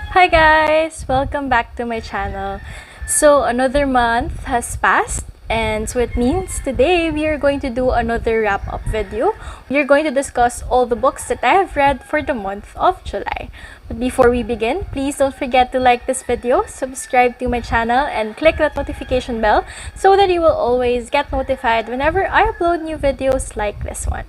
Hi guys! Welcome back to my channel. So another month has passed, and so it means today we are going to do another wrap-up video. We are going to discuss all the books that I have read for the month of July. But before we begin, please don't forget to like this video, subscribe to my channel, and click that notification bell so that you will always get notified whenever I upload new videos like this one.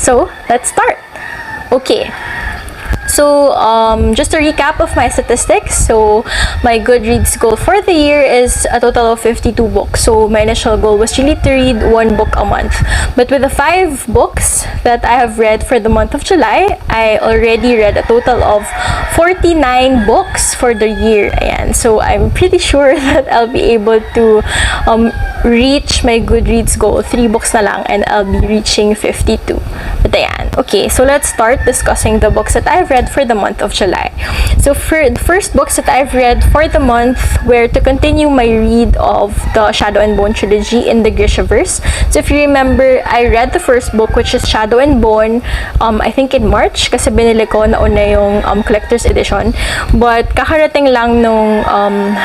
So, let's start. Okay. So, just a recap of my statistics. So, my Goodreads goal for the year is a total of 52 books. So, my initial goal was really to read one book a month. But with the 5 books that I have read for the month of July, I already read a total of 49 books for the year. Ayan. So, I'm pretty sure that I'll be able to reach my Goodreads goal. 3 books na lang and I'll be reaching 52. But ayan. Okay, so let's start discussing the books that I've read for the month of July. So for the first books that I've read for the month were to continue my read of the Shadow and Bone trilogy in the Grishaverse. So if you remember, I read the first book, which is Shadow and Bone, I think in March, kasi binili ko nauna yung collector's edition. But kakarating lang nung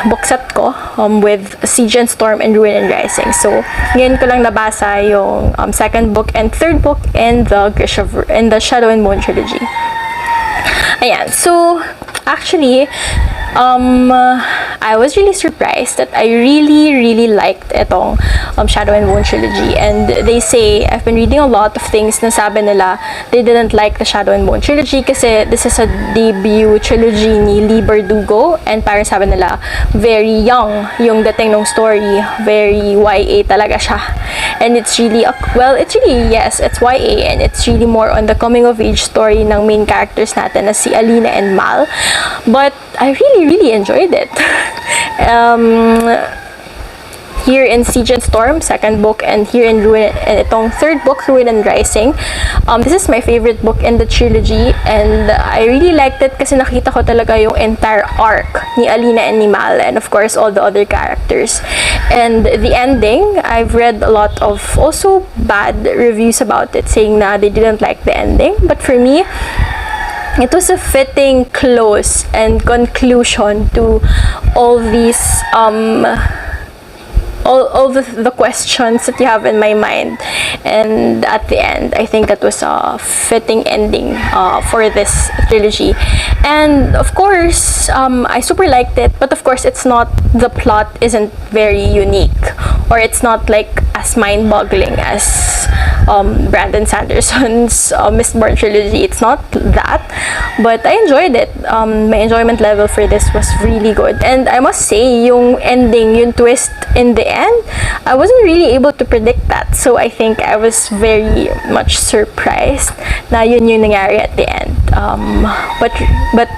book set ko with Siege and Storm and Ruin and Rising. So ngayon ko lang nabasa yung second book and third book in the Shadow and Bone trilogy. Ayan, so actually, I was really surprised that I really liked itong Shadow and Bone trilogy. And they say, I've been reading a lot of things na sabi nila they didn't like the Shadow and Bone trilogy kasi this is a debut trilogy ni Lee Bardugo, and parang sabi nila very young yung dating ng story, very YA talaga siya. And it's really, yes, it's YA, and it's really more on the coming of age story ng main characters natin na si Alina and Mal. But I really enjoyed it. Here in Siege and Storm, second book, and here in Ruin, and itong third book, Ruin and Rising. This is my favorite book in the trilogy, and I really liked it kasi nakita ko talaga yung entire arc ni Alina and ni Mal, and of course all the other characters. And the ending, I've read a lot of also bad reviews about it, saying na they didn't like the ending, but for me, it was a fitting close and conclusion to all these all the questions that you have in my mind, and at the end I think that was a fitting ending for this trilogy. And of course I super liked it, but of course the plot isn't very unique, or it's not like as mind-boggling as Brandon Sanderson's Mistborn trilogy. It's not that, but I enjoyed it. My enjoyment level for this was really good, and I must say yung ending, yung twist in the end, I wasn't really able to predict that, so I think I was very much surprised na yun yung nangyari at the end. But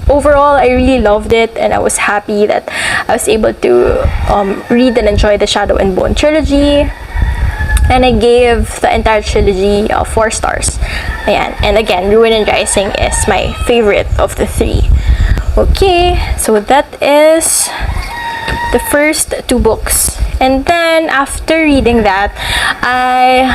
overall, I really loved it, and I was happy that I was able to read and enjoy the Shadow and Bone trilogy. And I gave the entire trilogy 4 stars. Ayan. And again, Ruin and Rising is my favorite of the 3. Okay, so that is the first 2 books. And then, after reading that, I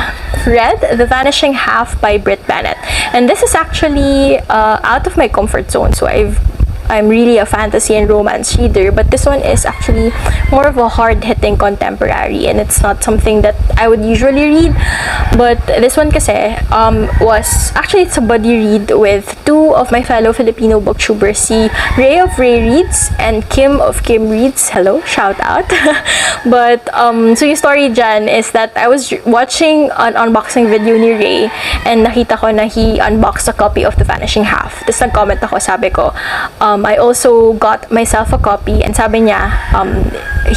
read The Vanishing Half by Britt Bennett. And this is actually out of my comfort zone. So I'm really a fantasy and romance reader, but this one is actually more of a hard-hitting contemporary, and it's not something that I would usually read. But this one kasi it's a buddy read with 2 of my fellow Filipino booktubers, si Ray of Ray Reads and Kim of Kim Reads. Hello, shout out. But so yung story dyan is that I was watching an unboxing video ni Ray, and nakita ko na he unboxed a copy of The Vanishing Half. Tapos nag-comment ako, sabi ko, I also got myself a copy, and sabi niya,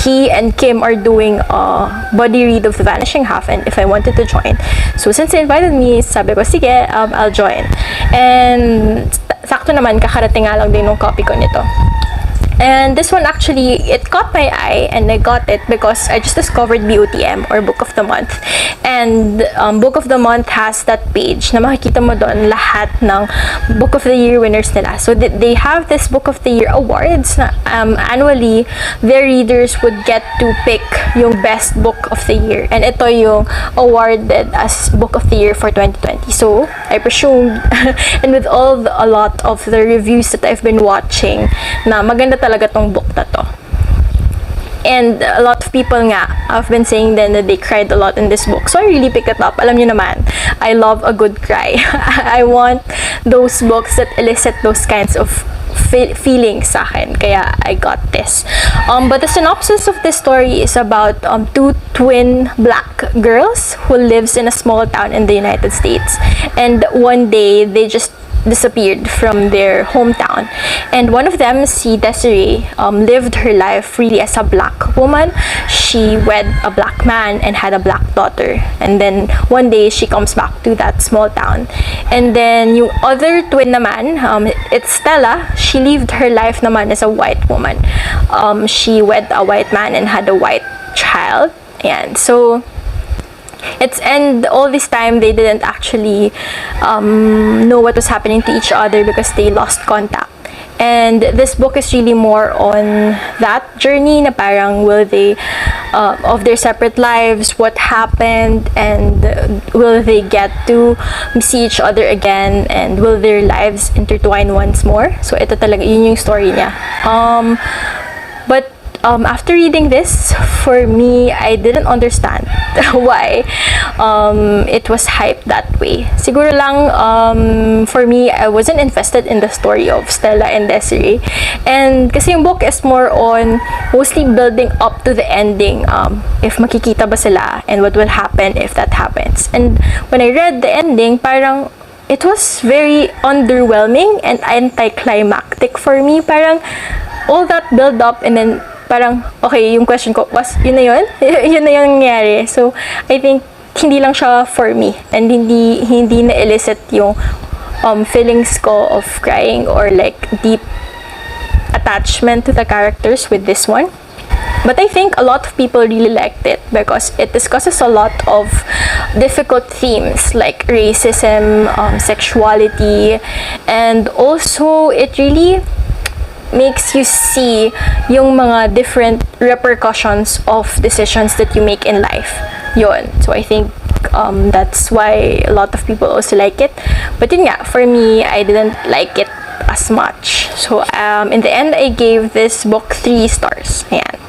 he and Kim are doing a buddy read of The Vanishing Half, and if I wanted to join. So since they invited me, sabi ko, sige, I'll join. And sakto naman, kakarating nga lang din ng copy ko nito. And this one actually, it caught my eye, and I got it because I just discovered BOTM, or Book of the Month. And Book of the Month has that page na makikita mo doon lahat ng Book of the Year winners nila. So they have this Book of the Year awards na annually their readers would get to pick yung best book of the year. And ito yung awarded as Book of the Year for 2020. So I presumed, and with a lot of the reviews that I've been watching, na maganda talaga tong book na to. And a lot of people nga have been saying then that they cried a lot in this book. So I really picked it up. Alam niyo naman, I love a good cry. I want those books that elicit those kinds of feelings sa akin. Kaya I got this. But the synopsis of this story is about two twin black girls who lives in a small town in the United States. And one day, they just disappeared from their hometown. And one of them, si Desiree, lived her life really as a black woman. She wed a black man and had a black daughter. And then one day, she comes back to that small town. And then yung other twin naman, it's Stella. She lived her life naman as a white woman. She wed a white man and had a white child. And so and all this time they didn't actually know what was happening to each other because they lost contact. And this book is really more on that journey na parang will they of their separate lives, what happened, and will they get to see each other again, and will their lives intertwine once more. So ito talaga yun yung story niya. But after reading this, for me, I didn't understand why it was hyped that way. Siguro lang, for me, I wasn't invested in the story of Stella and Desiree. And kasi yung book is more on mostly building up to the ending. If makikita ba sila and what will happen if that happens. And when I read the ending, parang it was very underwhelming and anticlimactic for me. Parang all that build up and then parang, okay, yung question ko was, yun na yun? Yun na yung nangyari. So, I think, hindi lang siya for me. And hindi na-elicit yung feelings ko of crying or like deep attachment to the characters with this one. But I think a lot of people really liked it because it discusses a lot of difficult themes like racism, sexuality, and also it really makes you see yung mga different repercussions of decisions that you make in life. Yun. So I think that's why a lot of people also like it. But yun nga, for me, I didn't like it as much. So in the end, I gave this book 3 stars. Ayan.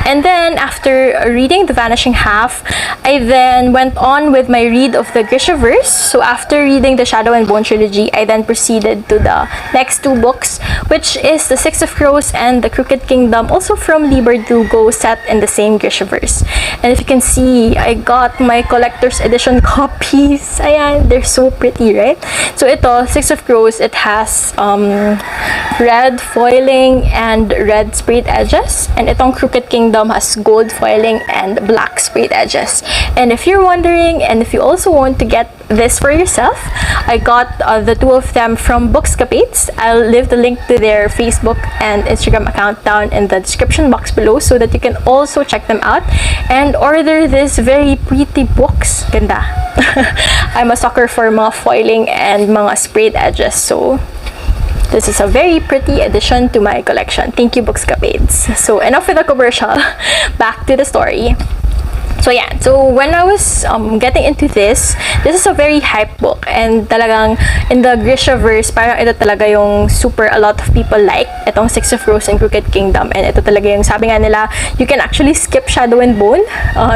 And then, after reading The Vanishing Half, I then went on with my read of the Grishaverse. So, after reading the Shadow and Bone trilogy, I then proceeded to the next 2 books, which is The Six of Crows and The Crooked Kingdom, also from Lee Bardugo, set in the same Grishaverse. And if you can see, I got my collector's edition copies. Ayan, they're so pretty, right? So, ito, Six of Crows, it has red foiling and red sprayed edges. And itong Crooked Kingdom has gold foiling and black sprayed edges. And if you're wondering, and if you also want to get this for yourself, I got the 2 of them from Bookscapades. I'll leave the link to their Facebook and Instagram account down in the description box below so that you can also check them out and order these very pretty books. Ganda. I'm a sucker for mga foiling and mga sprayed edges, so this is a very pretty addition to my collection. Thank you, Bookscapades. So, enough with the commercial. Back to the story. So, yeah. So, when I was getting into this is a very hype book. And talagang, in the Grishaverse, parang ito talaga yung super a lot of people like. Itong Six of Crows and Crooked Kingdom. And ito talaga yung sabi nga nila, you can actually skip Shadow and Bone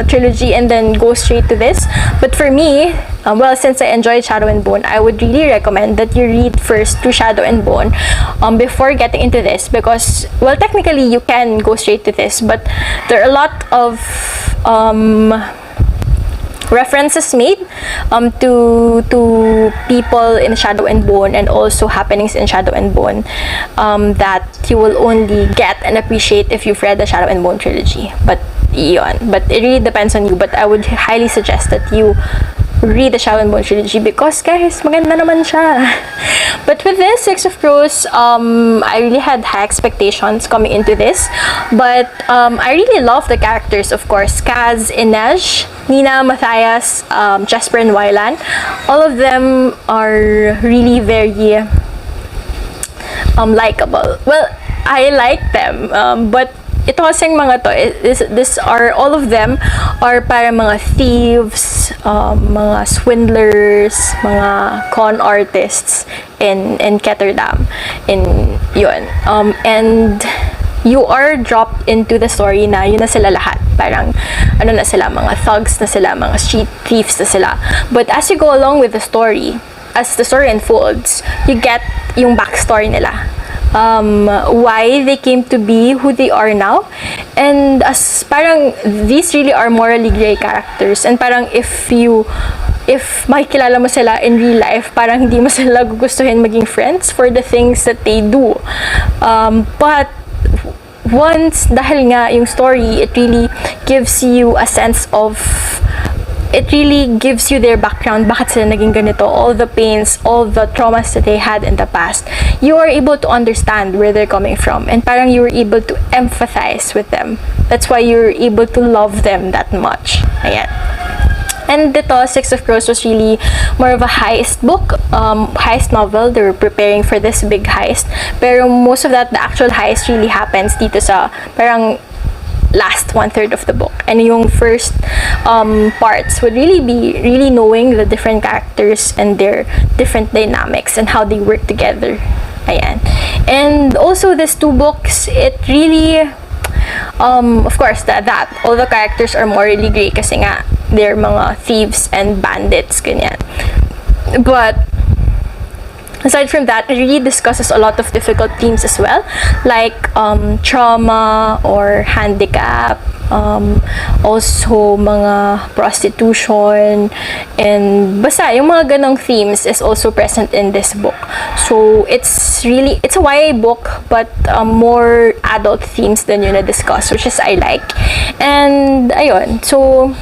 trilogy and then go straight to this. But for me, well, since I enjoyed Shadow and Bone, I would really recommend that you read first through Shadow and Bone before getting into this. Because, well, technically, you can go straight to this. But there are a lot of references made to people in Shadow and Bone and also happenings in Shadow and Bone that you will only get and appreciate if you've read the Shadow and Bone trilogy. But it really depends on you. But I would highly suggest that you read the Shadow and Bone trilogy because, guys, maganda naman siya. But with this, Six of Crows, I really had high expectations coming into this. But I really love the characters, of course. Kaz, Inej, Nina, Matthias, Jasper, and Wylan. All of them are really very likable. Well, I like them, but ito kasing mga to, this are, all of them are para mga thieves, mga swindlers, mga con artists in Ketterdam, in yun. And you are dropped into the story na yun na sila lahat. Parang, ano na sila, mga thugs na sila, mga street thieves na sila. But as you go along with the story, as the story unfolds, you get yung backstory nila. Why they came to be who they are now, and as parang these really are morally gray characters, and parang if makikilala mo sila in real life, parang hindi mo sila gugustuhin maging friends for the things that they do, but once, dahil nga yung story, it really gives you a sense of, it really gives you their background, bakit sila naging ganito, all the pains, all the traumas that they had in the past. You are able to understand where they're coming from, and parang you were able to empathize with them. That's why you're able to love them that much. Ayan. And dito, Six of Crows was really more of a heist book, heist novel. They were preparing for this big heist. Pero most of that, the actual heist really happens dito sa parang last one-third of the book. And yung first parts would really be really knowing the different characters and their different dynamics and how they work together. Ayan. And also, these two books, it really, of course, that all the characters are morally gray kasi nga, they're mga thieves and bandits, ganyan. But aside from that, it really discusses a lot of difficult themes as well, like trauma or handicap, also mga prostitution, and basta yung mga ganong themes is also present in this book. So it's a YA book, but more adult themes than yun na discuss, which is I like. And ayun, so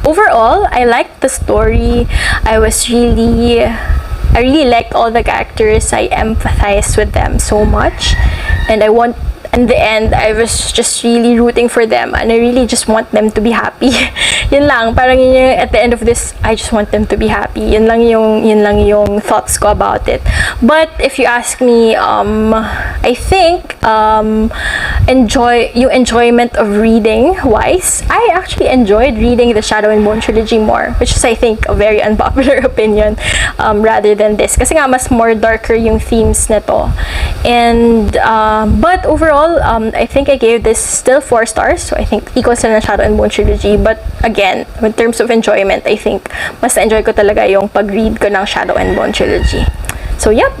overall, I liked the story. I really liked all the characters. I empathized with them so much, and in the end, I was just really rooting for them, and I really just want them to be happy. Yun lang, parang yun yung, at the end of this, I just want them to be happy. Yun lang yung thoughts ko about it. But if you ask me, I think enjoyment of reading wise, I actually enjoyed reading the Shadow and Bone trilogy more, which is, I think, a very unpopular opinion, rather than this. Kasi nga mas more darker yung themes nito. And but overall, I think I gave this still 4 stars. So I think equal sila ng Shadow and Bone trilogy. But again, in terms of enjoyment, I think mas na-enjoy ko talaga yung pag-read ko ng Shadow and Bone trilogy. So yep,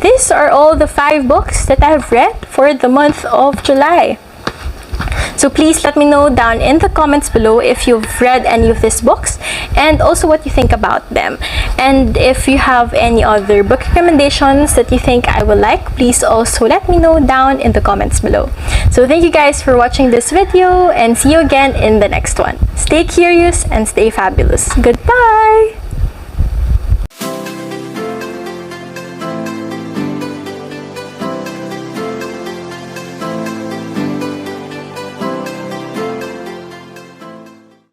these are all the 5 books that I've read for the month of July. So please let me know down in the comments below if you've read any of these books and also what you think about them. And if you have any other book recommendations that you think I will like, please also let me know down in the comments below. So thank you guys for watching this video, and see you again in the next one. Stay curious and stay fabulous. Goodbye!